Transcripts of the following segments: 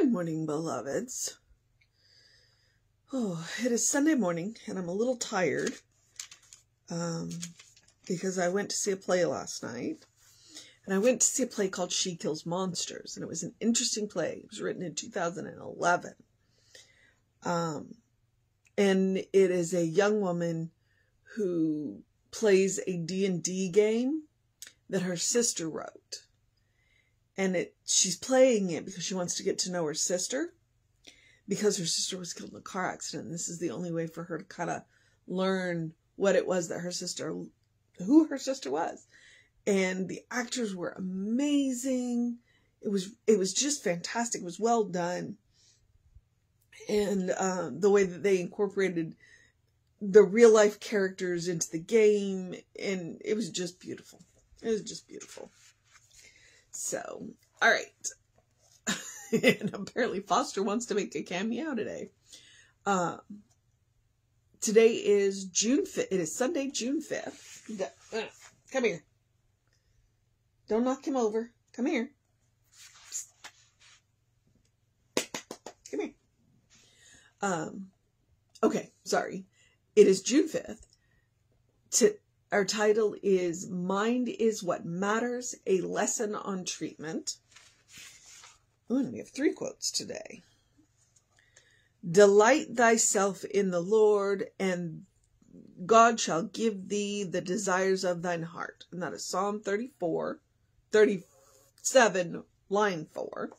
Good morning, beloveds. Oh, it is Sunday morning, and I'm a little tired because I went to see a play last night. And I went to see a play called She Kills Monsters, and it was an interesting play. It was written in 2011. And it is a young woman who plays a D&D game that her sister wrote. And she's playing it because she wants to get to know her sister, because her sister was killed in a car accident. And this is the only way for her to kind of learn what it was that who her sister was. And the actors were amazing. It was just fantastic. It was well done. And the way that they incorporated the real life characters into the game, and it was just beautiful. It was just beautiful. So, all right. And apparently Foster wants to make a cameo today. Today is June 5th. It is Sunday, June 5th. Come here. Don't knock him over. Come here. Come here. Okay, sorry. It is June 5th. Our title is Mind is What Matters, a Lesson on Treatment. Oh, and we have 3 quotes today. Delight thyself in the Lord, and God shall give thee the desires of thine heart. And that is Psalm 37, line 4.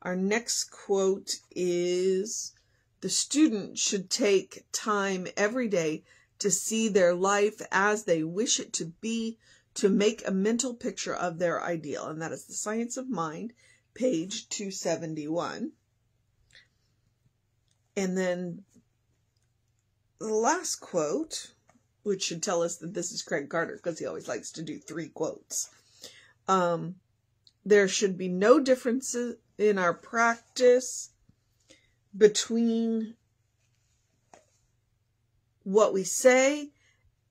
Our next quote is, the student should take time every day to see their life as they wish it to be, to make a mental picture of their ideal. And that is The Science of Mind, page 271. And then the last quote, which should tell us that this is Craig Carter, because he always likes to do 3 quotes. There should be no differences in our practice between what we say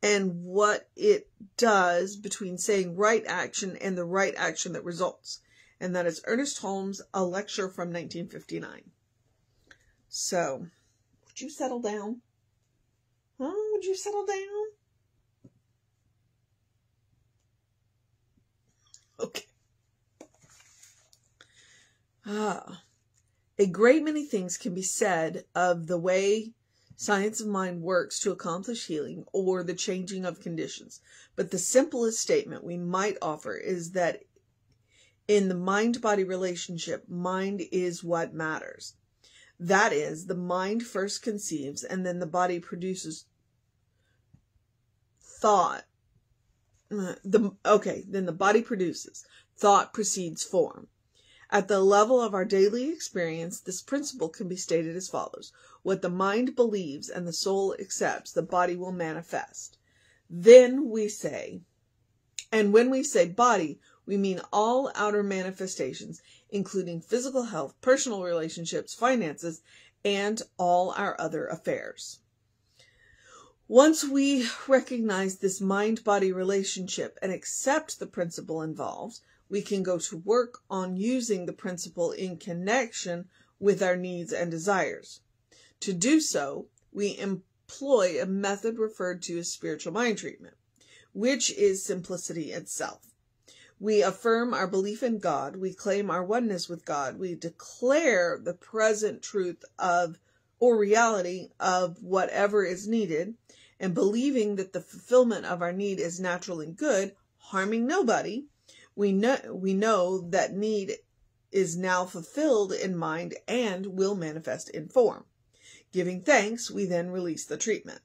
and what it does, between saying right action and the right action that results. And that is Ernest Holmes, a lecture from 1959. So, would you settle down? Huh? Would you settle down? Okay. A great many things can be said of the way Science of Mind works to accomplish healing or the changing of conditions. But the simplest statement we might offer is that in the mind-body relationship, mind is what matters. That is, the mind first conceives, and then the body produces thought. Then the body produces. Thought precedes form. At the level of our daily experience, this principle can be stated as follows. What the mind believes and the soul accepts, the body will manifest. Then we say, and when we say body, we mean all outer manifestations, including physical health, personal relationships, finances, and all our other affairs. Once we recognize this mind-body relationship and accept the principle involved, we can go to work on using the principle in connection with our needs and desires. To do so, we employ a method referred to as spiritual mind treatment, which is simplicity itself. We affirm our belief in God, we claim our oneness with God, we declare the present truth of or reality of whatever is needed, and believing that the fulfillment of our need is natural and good, harming nobody, we know that need is now fulfilled in mind and will manifest in form. Giving thanks, we then release the treatment.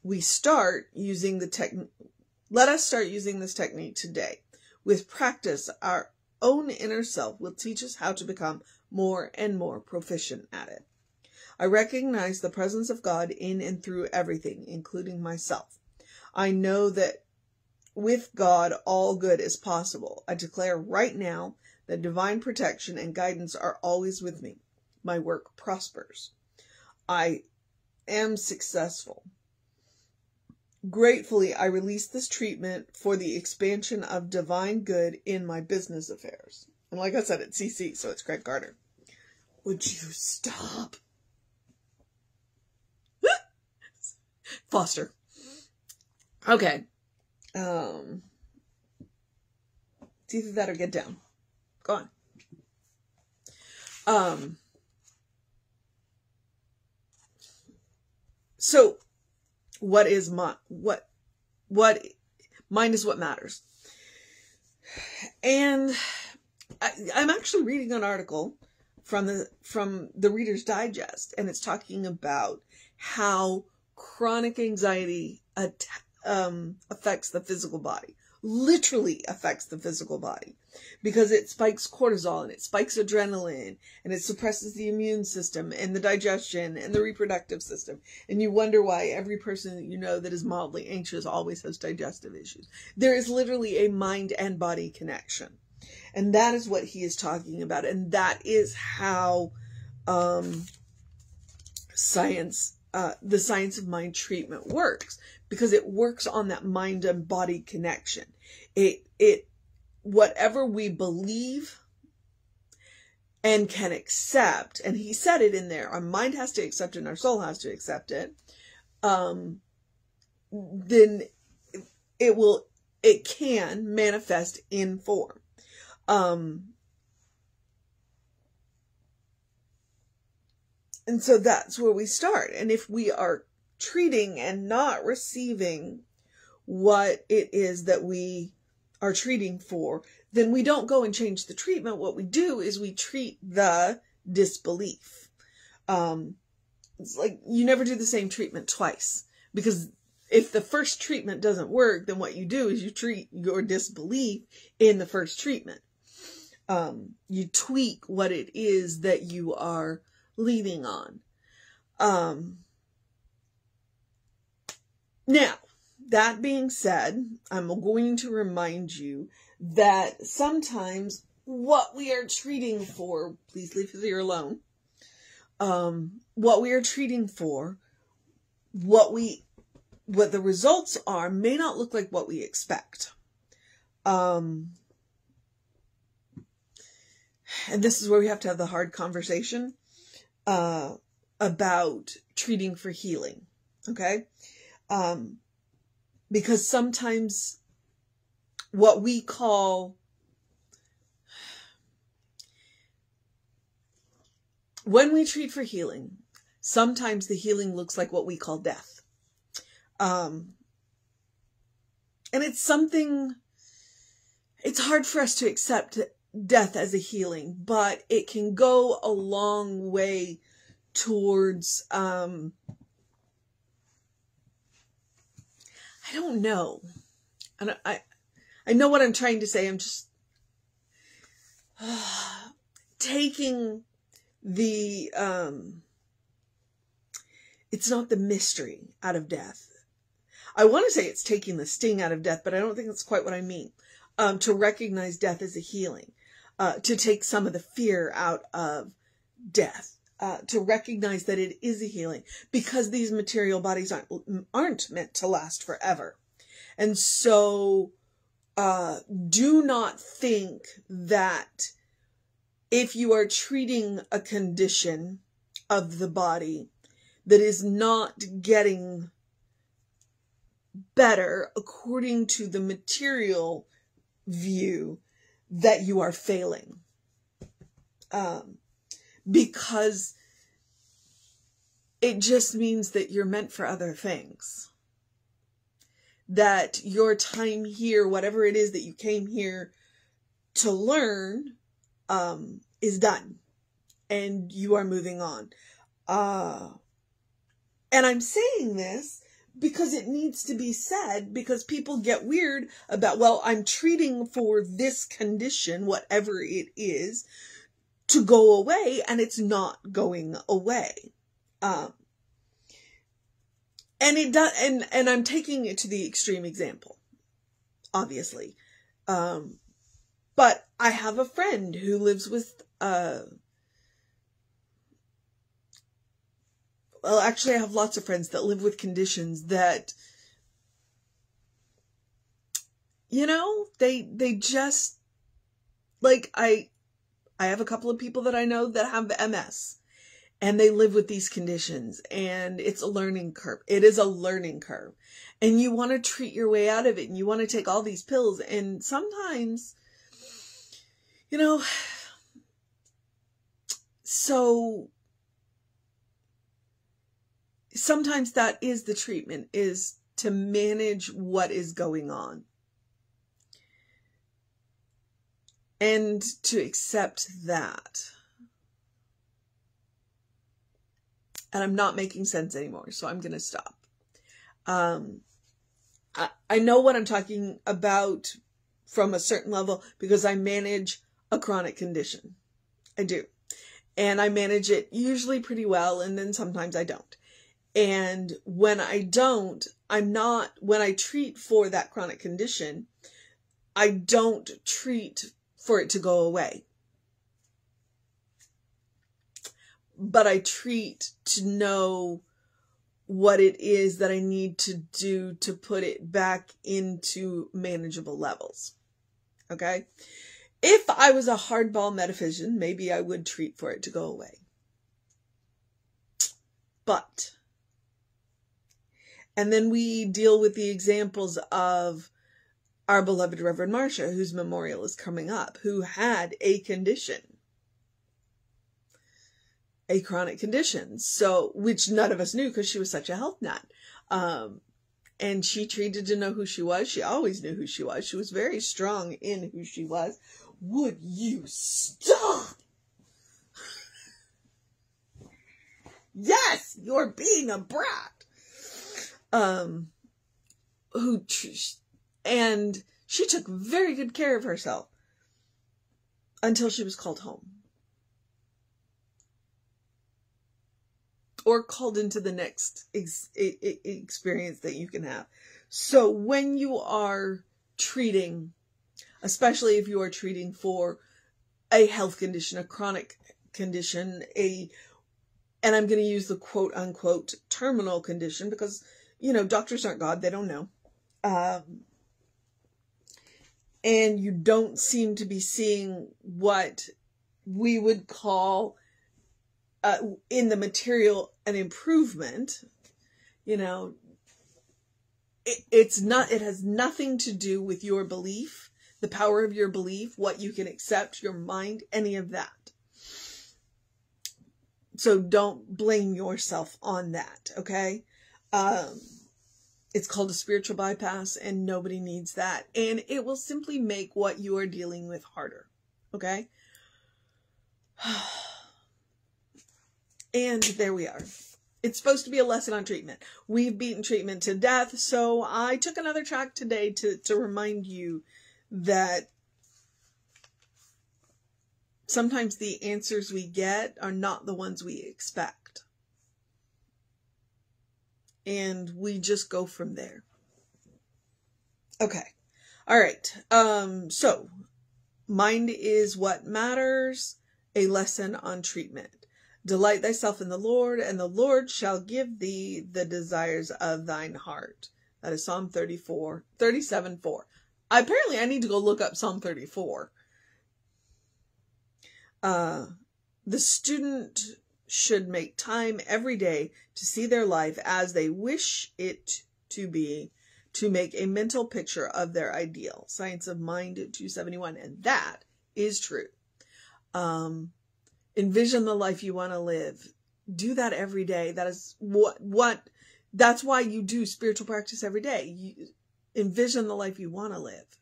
Let us start using this technique today. With practice, our own inner self will teach us how to become more and more proficient at it. I recognize the presence of God in and through everything, including myself. I know that with God, all good is possible. I declare right now that divine protection and guidance are always with me. My work prospers. I am successful. Gratefully, I release this treatment for the expansion of divine good in my business affairs. And like I said, it's CC, so it's Craig Carter. Would you stop? Foster. Okay. It's either that or get down. Go on. So what is mind? What mind is what matters. And I'm actually reading an article from the Reader's Digest, and it's talking about how chronic anxiety affects the physical body. Literally affects the physical body, because it spikes cortisol and it spikes adrenaline and it suppresses the immune system and the digestion and the reproductive system. And you wonder why every person that you know that is mildly anxious always has digestive issues. There is literally a mind and body connection. And that is what he is talking about. And that is how the science of mind treatment works, because it works on that mind and body connection. Whatever we believe and can accept, and he said it in there, our mind has to accept it and our soul has to accept it, then it can manifest in form. And so that's where we start. And if we are treating and not receiving what it is that we are treating for, then we don't go and change the treatment. What we do is we treat the disbelief. It's like you never do the same treatment twice, because if the first treatment doesn't work, then what you do is you treat your disbelief in the first treatment. You tweak what it is that you are leaning on. Now, that being said, I'm going to remind you that sometimes what we are treating for, please leave his ear alone, what we are treating for, what the results are may not look like what we expect. And this is where we have to have the hard conversation about treating for healing. Okay? Because sometimes what we call, when we treat for healing, sometimes the healing looks like what we call death. And it's hard for us to accept death as a healing, but it can go a long way towards, I don't know. And I know what I'm trying to say. I'm just taking the, it's not the mystery out of death. I want to say it's taking the sting out of death, but I don't think that's quite what I mean. To recognize death as a healing, to take some of the fear out of death, to recognize that it is a healing, because these material bodies aren't meant to last forever. And so, do not think that if you are treating a condition of the body that is not getting better according to the material view, that you are failing. Because it just means that you're meant for other things. That your time here, whatever it is that you came here to learn, is done. And you are moving on. And I'm saying this because it needs to be said, because people get weird about, well, I'm treating for this condition, whatever it is, to go away, and it's not going away. And it does, and I'm taking it to the extreme example, obviously. But I have a friend who lives with, well, actually I have lots of friends that live with conditions that, you know, they just, like, I I have a couple of people that I know that have MS, and they live with these conditions, and it's a learning curve. It is a learning curve. And you want to treat your way out of it, and you want to take all these pills. And sometimes, you know, so sometimes that is the treatment, is to manage what is going on. And to accept that. And I'm not making sense anymore, so I'm going to stop. I know what I'm talking about from a certain level because I manage a chronic condition. I do. And I manage it usually pretty well, and then sometimes I don't. And when I don't, when I treat for that chronic condition, I don't treat for it to go away. But I treat to know what it is that I need to do to put it back into manageable levels. Okay? If I was a hardball metaphysician, maybe I would treat for it to go away. But, and then we deal with the examples of our beloved Reverend Marcia, whose memorial is coming up, who had a condition. A chronic condition, so which none of us knew because she was such a health nut. And she treated to know who she was. She always knew who she was. She was very strong in who she was. Would you stop? Yes, you're being a brat. And she took very good care of herself until she was called home. Or called into the next experience that you can have. So when you are treating, especially if you are treating for a health condition, a chronic condition, and I'm going to use the quote unquote terminal condition because, you know, doctors aren't God. They don't know. And you don't seem to be seeing what we would call in the material an improvement. You know, it has nothing to do with your belief, the power of your belief, what you can accept, your mind, any of that. So don't blame yourself on that, okay? It's called a spiritual bypass, and nobody needs that. And it will simply make what you are dealing with harder, okay? And there we are. It's supposed to be a lesson on treatment. We've beaten treatment to death, so I took another track today to remind you that sometimes the answers we get are not the ones we expect. And we just go from there. Okay. All right. So, mind is what matters, a lesson on treatment. Delight thyself in the Lord, and the Lord shall give thee the desires of thine heart. That is Psalm 37:4. Apparently, I need to go look up Psalm 34. The student should make time every day to see their life as they wish it to be, to make a mental picture of their ideal. Science of Mind 271. And that is true. Envision the life you want to live. Do that every day. That is that's why you do spiritual practice every day. You envision the life you want to live,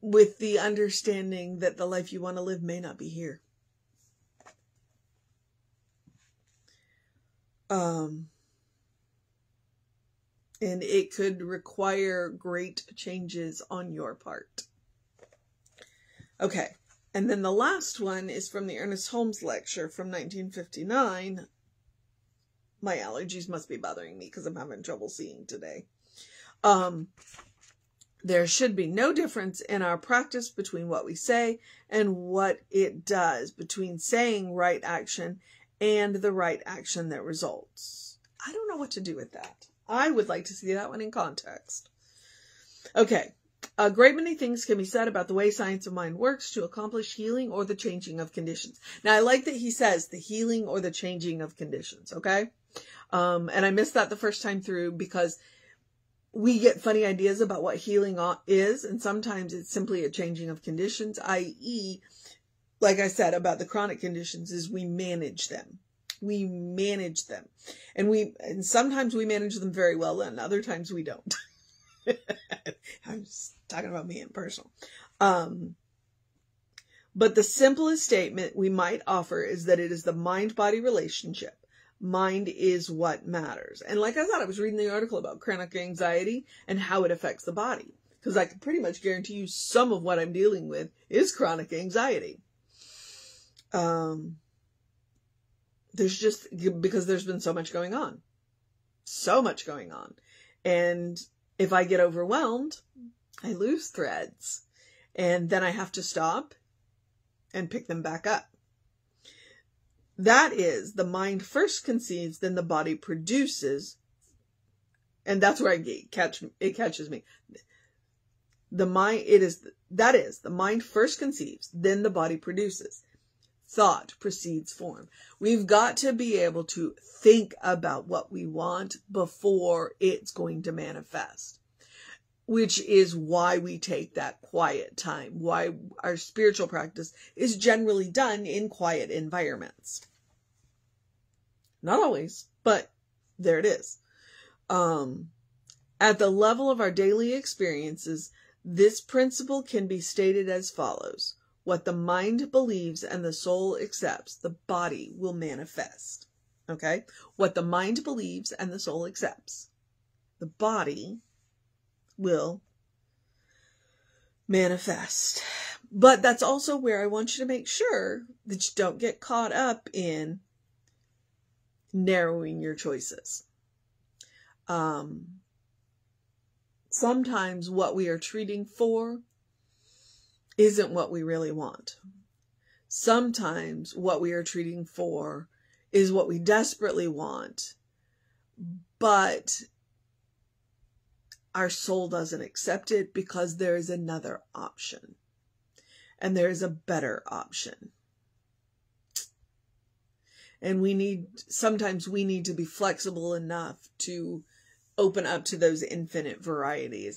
with the understanding that the life you want to live may not be here. And it could require great changes on your part. Okay. And then the last one is from the Ernest Holmes lecture from 1959. My allergies must be bothering me because I'm having trouble seeing today. There should be no difference in our practice between what we say and what it does, between saying right action and the right action that results. I don't know what to do with that. I would like to see that one in context. Okay. A great many things can be said about the way science of mind works to accomplish healing or the changing of conditions. Now, I like that he says the healing or the changing of conditions, okay? And I missed that the first time through because we get funny ideas about what healing is, and sometimes it's simply a changing of conditions, i.e., like I said about the chronic conditions, is we manage them. We manage them. And sometimes we manage them very well, and other times we don't. I'm just talking about me and personal. But the simplest statement we might offer is that it is the mind-body relationship. Mind is what matters. And like I said, I was reading the article about chronic anxiety and how it affects the body. Because I can pretty much guarantee you some of what I'm dealing with is chronic anxiety. Because there's been so much going on. So much going on. And if I get overwhelmed, I lose threads. And then I have to stop and pick them back up. That is, the mind first conceives, then the body produces. And that's where it catches me. The mind first conceives, then the body produces. Thought precedes form. We've got to be able to think about what we want before it's going to manifest, which is why we take that quiet time, why our spiritual practice is generally done in quiet environments. Not always, but there it is. At the level of our daily experiences, this principle can be stated as follows. What the mind believes and the soul accepts, the body will manifest. Okay? What the mind believes and the soul accepts, the body will manifest. But that's also where I want you to make sure that you don't get caught up in narrowing your choices. Sometimes what we are treating for isn't what we really want. Sometimes what we are treating for is what we desperately want, but our soul doesn't accept it because there is another option, and there is a better option. And sometimes we need to be flexible enough to open up to those infinite variety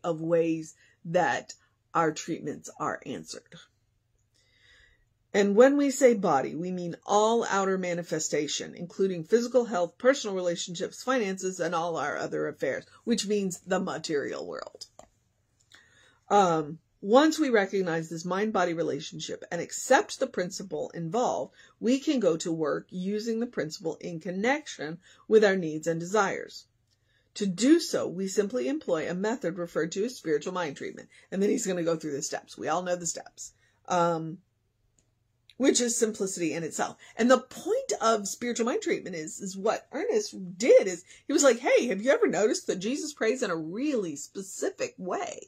of ways that our treatments are answered. And when we say body, we mean all outer manifestation, including physical health, personal relationships, finances, and all our other affairs, which means the material world. Once we recognize this mind-body relationship and accept the principle involved, we can go to work using the principle in connection with our needs and desires. To do so, we simply employ a method referred to as spiritual mind treatment. And then he's going to go through the steps. We all know the steps, which is simplicity in itself. And the point of spiritual mind treatment is what Ernest did is he was like, hey, have you ever noticed that Jesus prays in a really specific way?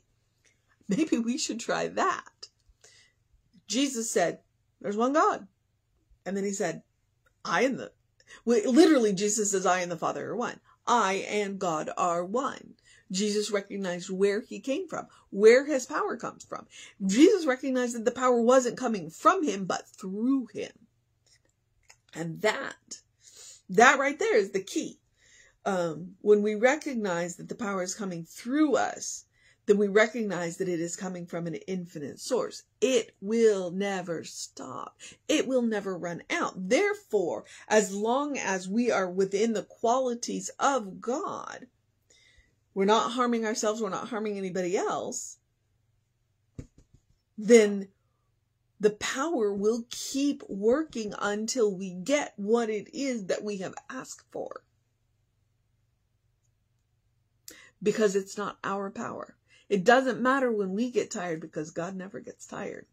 Maybe we should try that. Jesus said, there's one God. And then he said, literally Jesus says, I and the Father are one. I and God are one. Jesus recognized where he came from, where his power comes from. Jesus recognized that the power wasn't coming from him, but through him. And that right there is the key. When we recognize that the power is coming through us, then we recognize that it is coming from an infinite source. It will never stop. It will never run out. Therefore, as long as we are within the qualities of God, we're not harming ourselves, we're not harming anybody else, then the power will keep working until we get what it is that we have asked for. Because it's not our power. It doesn't matter when we get tired because God never gets tired.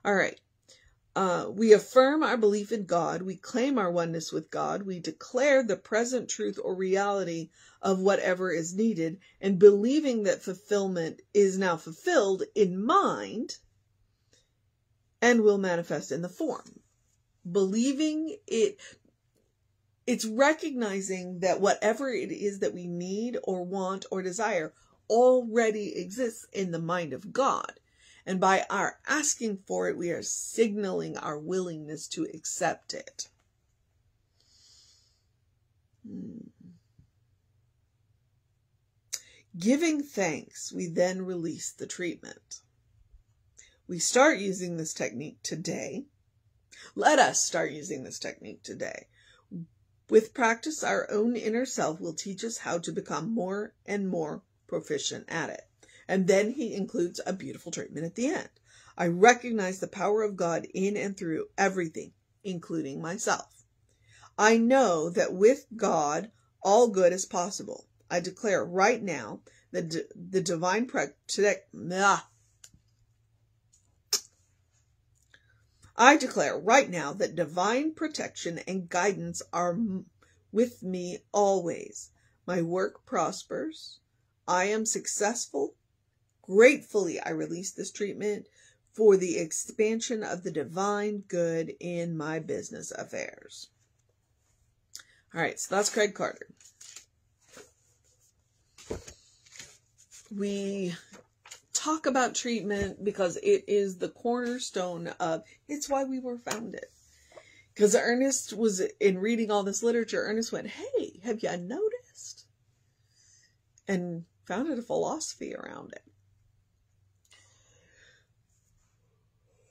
All right. We affirm our belief in God. We claim our oneness with God. We declare the present truth or reality of whatever is needed. And believing that fulfillment is now fulfilled in mind and will manifest in the form. Believing it. It's recognizing that whatever it is that we need or want or desire already exists in the mind of God. And by our asking for it, we are signaling our willingness to accept it. Giving thanks, we then release the treatment. We start using this technique today. Let us start using this technique today. With practice, our own inner self will teach us how to become more and more proficient at it. And then he includes a beautiful treatment at the end. I recognize the power of God in and through everything, including myself. I know that with God, all good is possible. I declare right now that the divine protection and guidance are with me always. My work prospers. I am successful. Gratefully, I release this treatment for the expansion of the divine good in my business affairs. All right, so that's Craig Carter. We talk about treatment because it is the cornerstone of, it's why we were founded. Because Ernest was, in reading all this literature, Ernest went, hey, have you noticed? And founded a philosophy around it.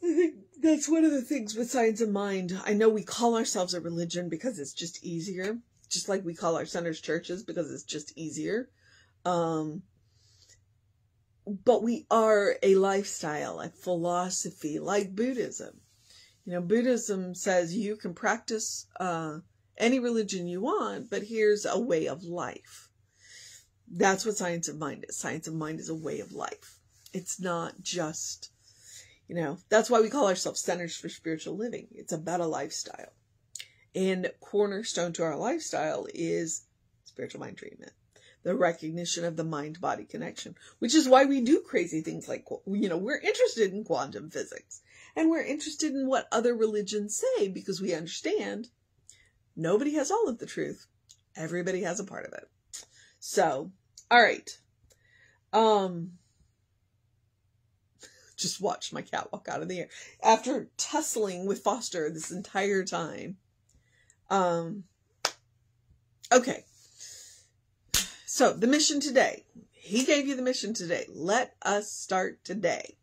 I think that's one of the things with Science of Mind. I know we call ourselves a religion because it's just easier. Just like we call our centers churches because it's just easier. But we are a lifestyle, a philosophy, like Buddhism. You know, Buddhism says you can practice any religion you want, but here's a way of life. That's what Science of Mind is. Science of Mind is a way of life. It's not just, you know, that's why we call ourselves Centers for Spiritual Living. It's about a lifestyle. And cornerstone to our lifestyle is spiritual mind treatment. The recognition of the mind-body connection, which is why we do crazy things like, you know, we're interested in quantum physics and we're interested in what other religions say because we understand nobody has all of the truth. Everybody has a part of it. So, all right. Just watched my cat walk out of the air after tussling with Foster this entire time. Okay. So the mission today, he gave you the mission today. Let us start today.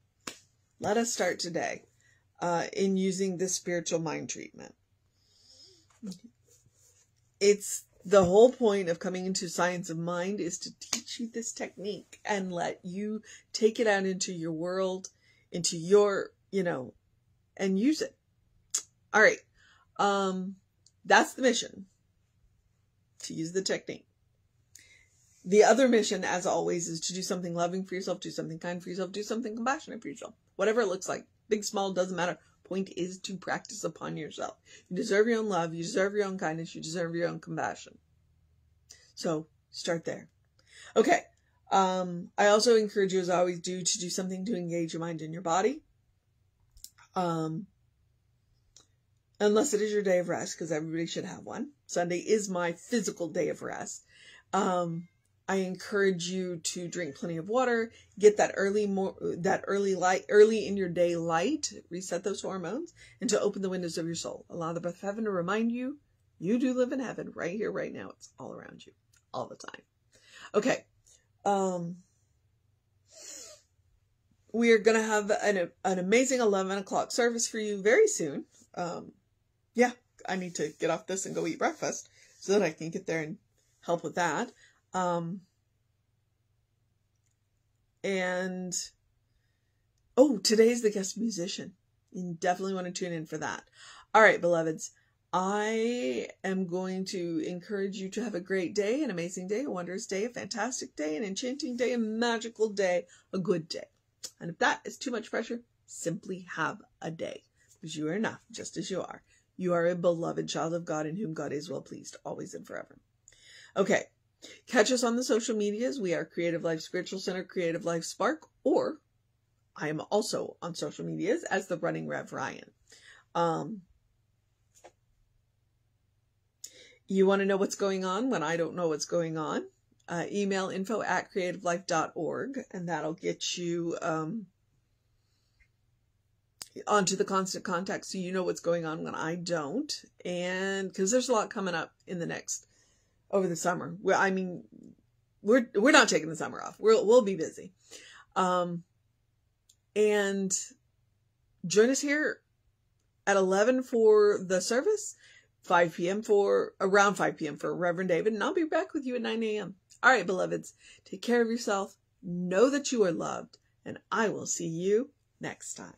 Let us start today in using this spiritual mind treatment. It's the whole point of coming into Science of Mind is to teach you this technique and let you take it out into your world, into your, you know, and use it. All right. That's the mission, to use the technique. The other mission, as always, is to do something loving for yourself, do something kind for yourself, do something compassionate for yourself. Whatever it looks like. Big, small, doesn't matter. Point is to practice upon yourself. You deserve your own love. You deserve your own kindness. You deserve your own compassion. So, start there. Okay. I also encourage you, as I always do, to do something to engage your mind and your body. Unless it is your day of rest, because everybody should have one. Sunday is my physical day of rest. I encourage you to drink plenty of water, get that early in your day light, reset those hormones, and to open the windows of your soul. Allow the breath of heaven to remind you, you do live in heaven right here, right now. It's all around you, all the time. Okay. We are going to have an amazing 11 o'clock service for you very soon. Yeah, I need to get off this and go eat breakfast so that I can get there and help with that. Today's the guest musician. You definitely want to tune in for that. All right, beloveds, I am going to encourage you to have a great day, an amazing day, a wondrous day, a fantastic day, an enchanting day, a magical day, a good day. And if that is too much pressure, simply have a day, because you are enough just as you are. You are a beloved child of God in whom God is well pleased, always and forever. Okay. Catch us on the social medias. We are Creative Life Spiritual Center, Creative Life Spark, or I am also on social medias as the Running Rev Ryan. You want to know what's going on when I don't know what's going on? Email info@creativelife.org, and that'll get you onto the Constant Contact, so you know what's going on when I don't. And because there's a lot coming up in over the summer. I mean, we're not taking the summer off. We'll be busy. And join us here at 11 for the service, around 5 p.m. for Reverend David, and I'll be back with you at 9 a.m. All right, beloveds, take care of yourself. Know that you are loved, and I will see you next time.